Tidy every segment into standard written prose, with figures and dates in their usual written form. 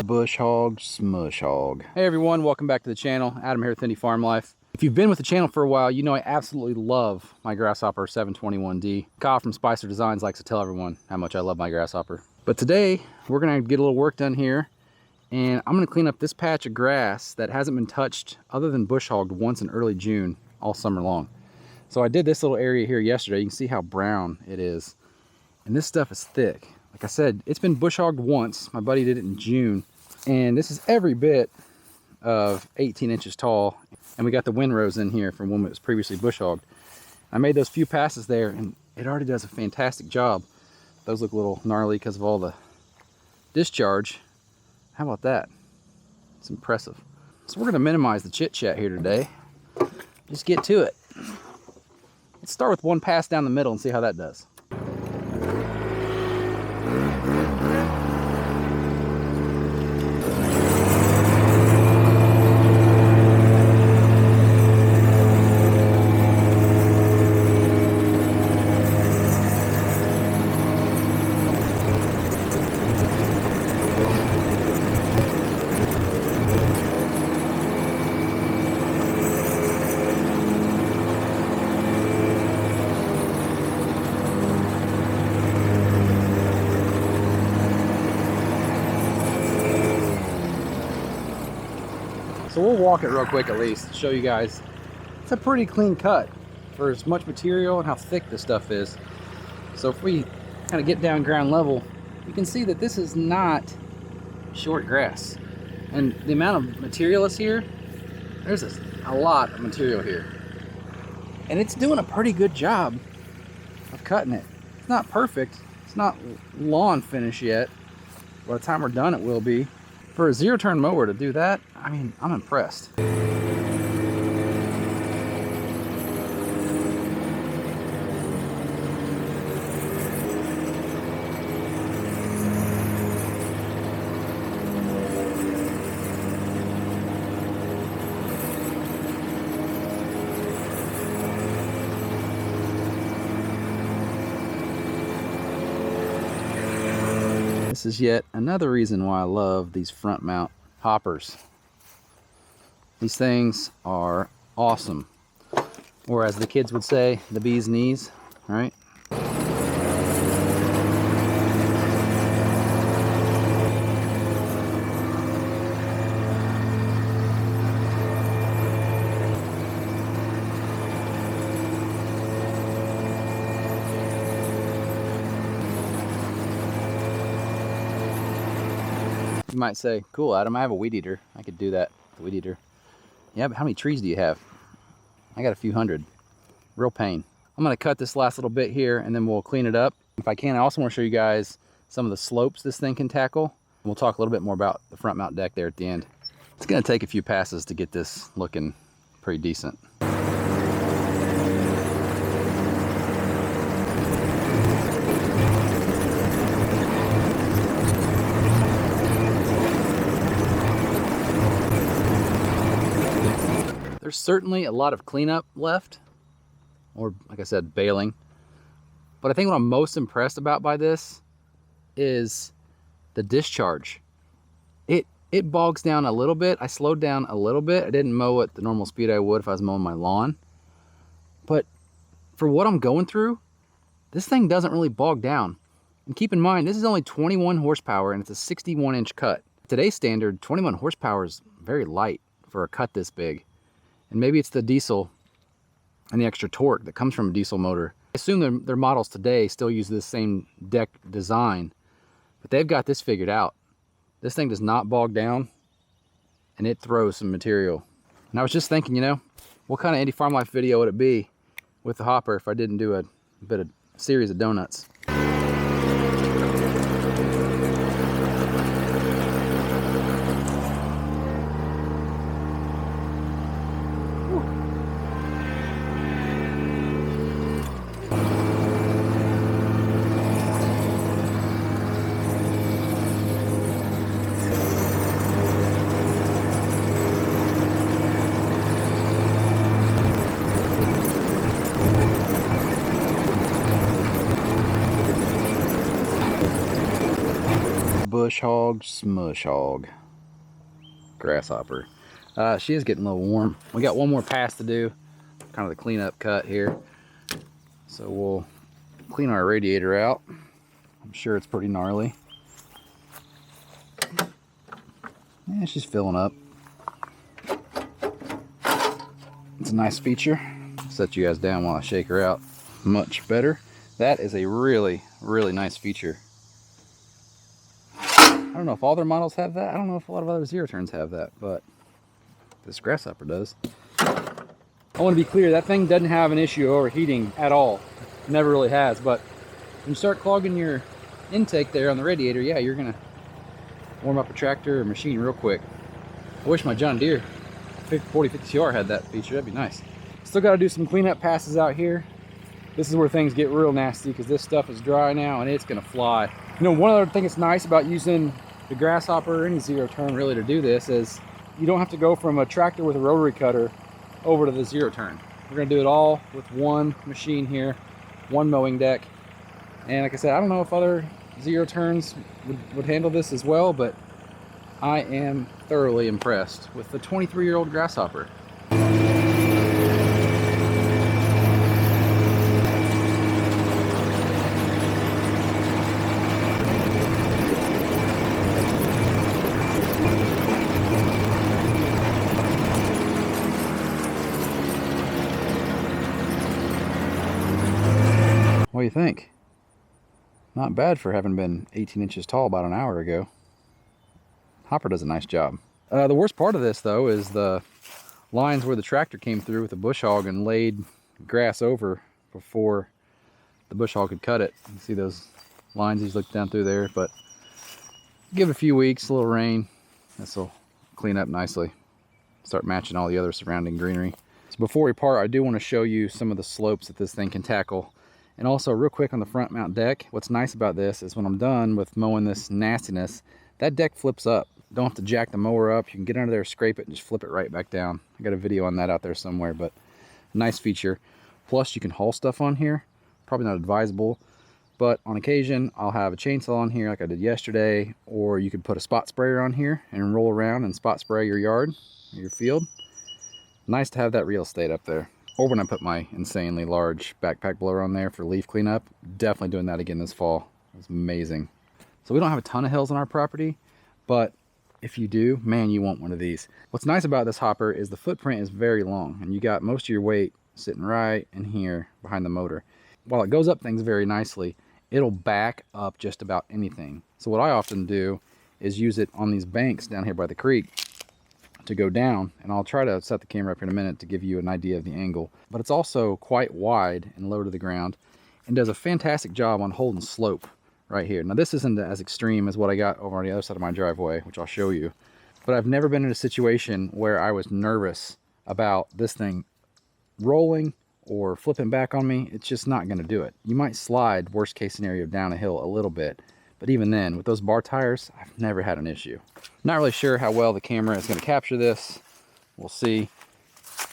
Bush hog, smush hog. Hey everyone, welcome back to the channel. Adam here with Indy Farm Life. If you've been with the channel for a while, you know I absolutely love my Grasshopper 721D. Kyle from Spicer Designs likes to tell everyone how much I love my Grasshopper. But today, we're gonna get a little work done here, and I'm gonna clean up this patch of grass that hasn't been touched other than bush hogged once in early June all summer long. So I did this little area here yesterday. You can see how brown it is. And this stuff is thick. Like I said, it's been bush hogged once. My buddy did it in June. And this is every bit of 18 inches tall. And we got the windrows in here from when it was previously bush hogged. I made those few passes there and it already does a fantastic job. Those look a little gnarly because of all the discharge. How about that? It's impressive. So we're gonna minimize the chit chat here today. Just get to it. Let's start with one pass down the middle and see how that does. So we'll walk it real quick at least to show you guys. It's a pretty clean cut for as much material and how thick this stuff is. So if we kind of get down ground level, you can see that this is not short grass. And the amount of material is here, there's a lot of material here. And it's doing a pretty good job of cutting it. It's not perfect. It's not lawn finish yet. By the time we're done, it will be. For a zero-turn mower to do that, I mean, I'm impressed. This is yet another reason why I love these front mount hoppers. These things are awesome. Or as the kids would say, the bee's knees, right? You might say, cool, Adam, I have a weed eater. I could do that with the weed eater. Yeah, but how many trees do you have? I got a few hundred. Real pain. I'm gonna cut this last little bit here and then we'll clean it up. If I can, I also wanna show you guys some of the slopes this thing can tackle. We'll talk a little bit more about the front mount deck there at the end. It's gonna take a few passes to get this looking pretty decent. There's certainly a lot of cleanup left, or like I said, baling. But I think what I'm most impressed about by this is the discharge. It bogs down a little bit. I slowed down a little bit. I didn't mow at the normal speed I would if I was mowing my lawn. But for what I'm going through, this thing doesn't really bog down. And keep in mind, this is only 21 horsepower and it's a 61-inch cut. Today's standard, 21 horsepower is very light for a cut this big. And maybe it's the diesel and the extra torque that comes from a diesel motor. I assume their models today still use this same deck design, but they've got this figured out. This thing does not bog down and it throws some material. And I was just thinking, you know, what kind of Indy Farm Life video would it be with the hopper if I didn't do a bit of series of donuts? bush hog, smush hog. grasshopper. She is getting a little warm. We got one more pass to do, kind of the cleanup cut here. So we'll clean our radiator out. I'm sure it's pretty gnarly. Yeah, she's filling up. It's a nice feature. Set you guys down while I shake her out. Much better. That is a really, really nice feature. I don't know if all their models have that. I don't know if a lot of other zero turns have that, but this grasshopper does. I want to be clear, that thing doesn't have an issue overheating at all. Never really has, but when you start clogging your intake there on the radiator, yeah, you're gonna warm up a tractor or machine real quick. I wish my John Deere 4050CR had that feature. That'd be nice. Still got to do some cleanup passes out here. This is where things get real nasty because this stuff is dry now and it's gonna fly. You know, one other thing that's nice about using the grasshopper or any zero turn really to do this is you don't have to go from a tractor with a rotary cutter over to the zero turn. We're gonna do it all with one machine here, one mowing deck. And like I said, I don't know if other zero turns would handle this as well, but I am thoroughly impressed with the 23-year-old grasshopper. What do you think? Not bad for having been 18 inches tall about an hour ago. Hopper does a nice job. The worst part of this though is the lines where the tractor came through with the bush hog and laid grass over before the bush hog could cut it. You can see those lines he's looked down through there, but give it a few weeks, a little rain, this will clean up nicely. Start matching all the other surrounding greenery. So before we part, I do want to show you some of the slopes that this thing can tackle. And also real quick on the front mount deck, what's nice about this is when I'm done with mowing this nastiness, that deck flips up. Don't have to jack the mower up. You can get under there, scrape it, and just flip it right back down. I got a video on that out there somewhere, but nice feature. Plus you can haul stuff on here. Probably not advisable, but on occasion I'll have a chainsaw on here like I did yesterday, or you could put a spot sprayer on here and roll around and spot spray your yard, your field. Nice to have that real estate up there. Or when I put my insanely large backpack blower on there for leaf cleanup. Definitely doing that again this fall. It was amazing. So we don't have a ton of hills on our property, but if you do, man, you want one of these. What's nice about this hopper is the footprint is very long, and you got most of your weight sitting right in here behind the motor. While it goes up things very nicely, it'll back up just about anything. So what I often do is use it on these banks down here by the creek to go down, and I'll try to set the camera up here in a minute to give you an idea of the angle. But it's also quite wide and low to the ground and does a fantastic job on holding slope right here. Now this isn't as extreme as what I got over on the other side of my driveway, which I'll show you, but I've never been in a situation where I was nervous about this thing rolling or flipping back on me. It's just not going to do it. You might slide, worst case scenario, down a hill a little bit, but even then, with those bar tires, I've never had an issue. Not really sure how well the camera is going to capture this. We'll see.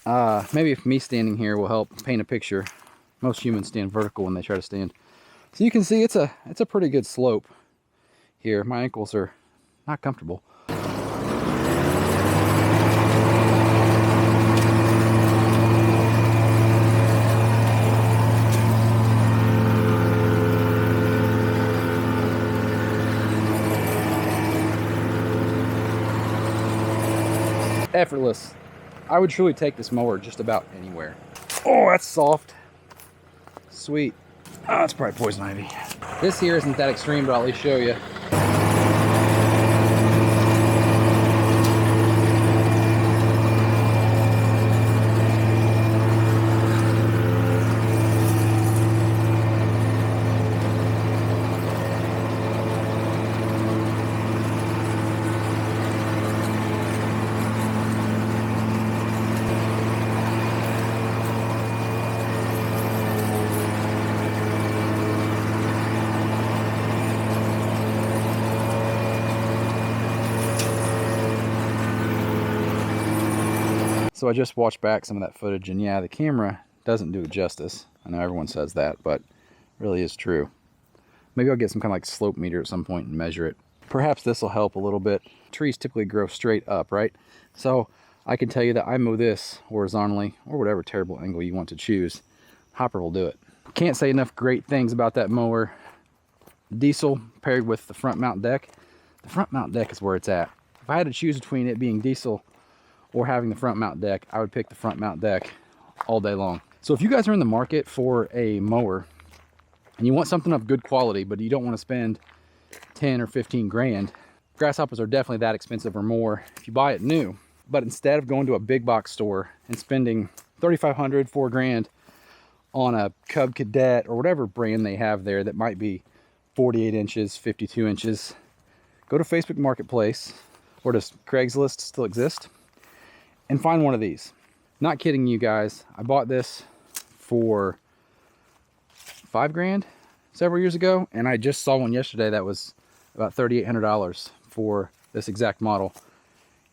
Maybe if me standing here will help paint a picture. Most humans stand vertical when they try to stand. So you can see it's a pretty good slope here. My ankles are not comfortable. Effortless. I would truly take this mower just about anywhere. Oh, that's soft. Sweet. Oh, it's probably poison ivy. This here isn't that extreme, but I'll at least show you. So I just watched back some of that footage, and yeah, the camera doesn't do it justice. I know everyone says that, but it really is true. Maybe I'll get some kind of like slope meter at some point and measure it. Perhaps this will help a little bit. Trees typically grow straight up, right? So I can tell you that I mow this horizontally, or whatever terrible angle you want to choose. Hopper will do it. Can't say enough great things about that mower. Diesel paired with the front mount deck. The front mount deck is where it's at. If I had to choose between it being diesel or having the front mount deck, I would pick the front mount deck all day long. So if you guys are in the market for a mower and you want something of good quality, but you don't want to spend 10 or 15 grand, Grasshoppers are definitely that expensive or more if you buy it new. But instead of going to a big box store and spending $3,500, $4 grand on a Cub Cadet or whatever brand they have there that might be 48 inches, 52 inches, go to Facebook Marketplace, or does Craigslist still exist, and find one of these. Not kidding you guys, I bought this for $5 grand several years ago, and I just saw one yesterday that was about $3,800 for this exact model.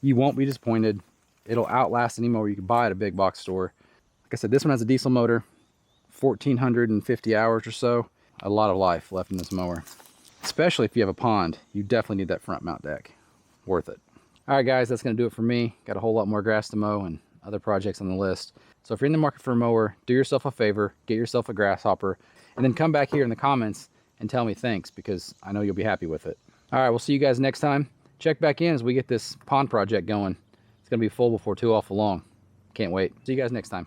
You won't be disappointed. It'll outlast any mower you can buy at a big box store. Like I said, this one has a diesel motor, 1,450 hours or so. A lot of life left in this mower. Especially if you have a pond, you definitely need that front mount deck. Worth it. All right, guys, that's gonna do it for me. Got a whole lot more grass to mow and other projects on the list. So if you're in the market for a mower, do yourself a favor, get yourself a Grasshopper, and then come back here in the comments and tell me thanks, because I know you'll be happy with it. All right, we'll see you guys next time. Check back in as we get this pond project going. It's gonna be full before too awful long. Can't wait. See you guys next time.